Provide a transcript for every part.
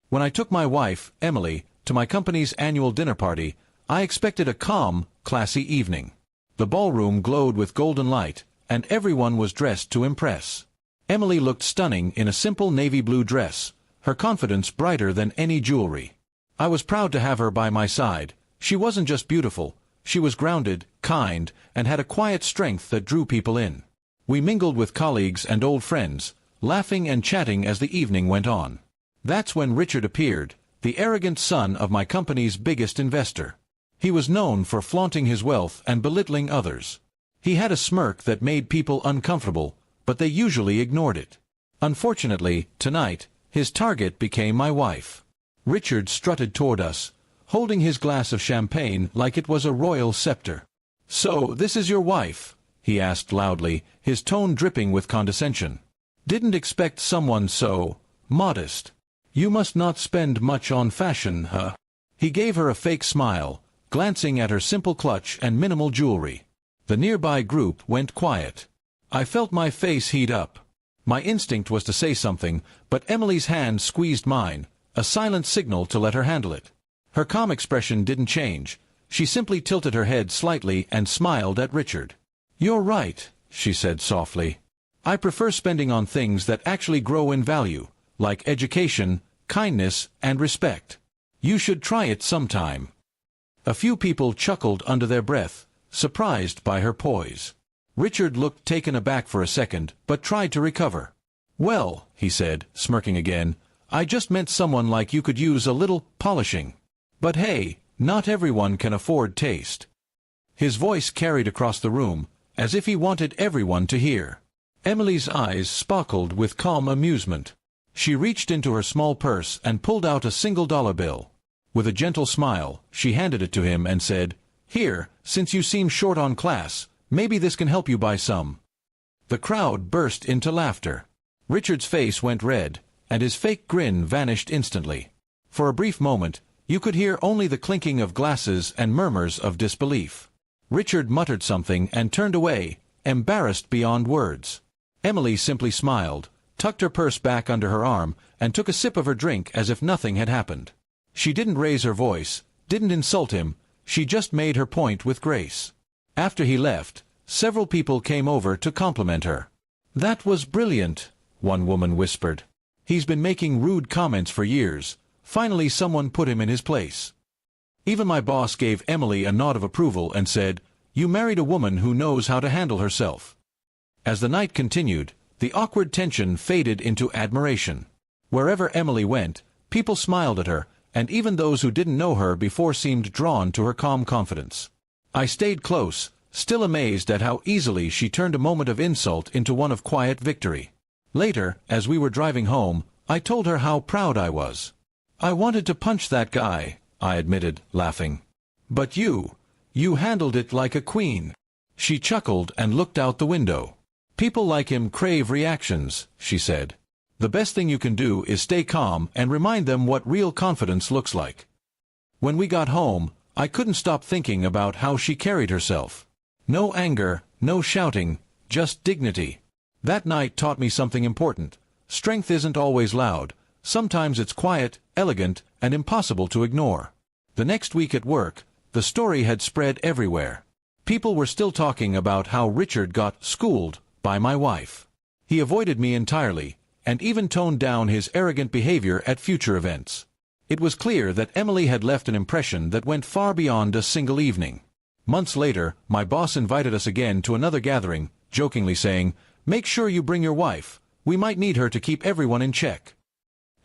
When I took my wife, Emily, to my company's annual dinner party, I expected a calm, classy evening. The ballroom glowed with golden light, and everyone was dressed to impress. Emily looked stunning in a simple navy blue dress, her confidence brighter than any jewelry. I was proud to have her by my side. She wasn't just beautiful, she was grounded, kind, and had a quiet strength that drew people in. We mingled with colleagues and old friends, laughing and chatting as the evening went on. That's when Richard appeared, the arrogant son of my company's biggest investor. He was known for flaunting his wealth and belittling others. He had a smirk that made people uncomfortable, but they usually ignored it. Unfortunately, tonight, his target became my wife. Richard strutted toward us, holding his glass of champagne like it was a royal scepter. "So, this is your wife?" he asked loudly, his tone dripping with condescension. "Didn't expect someone so modest. You must not spend much on fashion, huh?" He gave her a fake smile, glancing at her simple clutch and minimal jewelry. The nearby group went quiet. I felt my face heat up. My instinct was to say something, but Emily's hand squeezed mine, a silent signal to let her handle it. Her calm expression didn't change. She simply tilted her head slightly and smiled at Richard. "You're right," she said softly. "I prefer spending on things that actually grow in value, like education, kindness, and respect. You should try it sometime." A few people chuckled under their breath, surprised by her poise. Richard looked taken aback for a second, but tried to recover. "Well," he said, smirking again, "I just meant someone like you could use a little polishing. But hey, not everyone can afford taste." His voice carried across the room, as if he wanted everyone to hear. Emily's eyes sparkled with calm amusement. She reached into her small purse and pulled out a $1 bill. With a gentle smile, she handed it to him and said, "Here, since you seem short on class, maybe this can help you buy some." The crowd burst into laughter. Richard's face went red, and his fake grin vanished instantly. For a brief moment, you could hear only the clinking of glasses and murmurs of disbelief. Richard muttered something and turned away, embarrassed beyond words. Emily simply smiled, tucked her purse back under her arm, and took a sip of her drink as if nothing had happened. She didn't raise her voice, didn't insult him, she just made her point with grace. After he left, several people came over to compliment her. "That was brilliant," one woman whispered. "He's been making rude comments for years. Finally someone put him in his place." Even my boss gave Emily a nod of approval and said, "You married a woman who knows how to handle herself." As the night continued, the awkward tension faded into admiration. Wherever Emily went, people smiled at her, and even those who didn't know her before seemed drawn to her calm confidence. I stayed close, still amazed at how easily she turned a moment of insult into one of quiet victory. Later, as we were driving home, I told her how proud I was. "I wanted to punch that guy," I admitted, laughing. "But you handled it like a queen." She chuckled and looked out the window. "People like him crave reactions," she said. "The best thing you can do is stay calm and remind them what real confidence looks like." When we got home, I couldn't stop thinking about how she carried herself. No anger, no shouting, just dignity. That night taught me something important. Strength isn't always loud. Sometimes it's quiet, elegant, and impossible to ignore. The next week at work, the story had spread everywhere. People were still talking about how Richard got schooled by my wife. He avoided me entirely, and even toned down his arrogant behavior at future events. It was clear that Emily had left an impression that went far beyond a single evening. Months later, my boss invited us again to another gathering, jokingly saying, "Make sure you bring your wife. We might need her to keep everyone in check."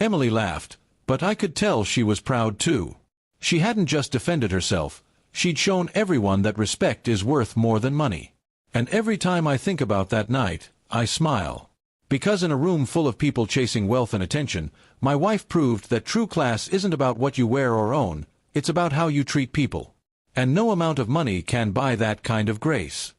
Emily laughed, but I could tell she was proud too. She hadn't just defended herself, she'd shown everyone that respect is worth more than money. And every time I think about that night, I smile. Because in a room full of people chasing wealth and attention, my wife proved that true class isn't about what you wear or own, it's about how you treat people. And no amount of money can buy that kind of grace.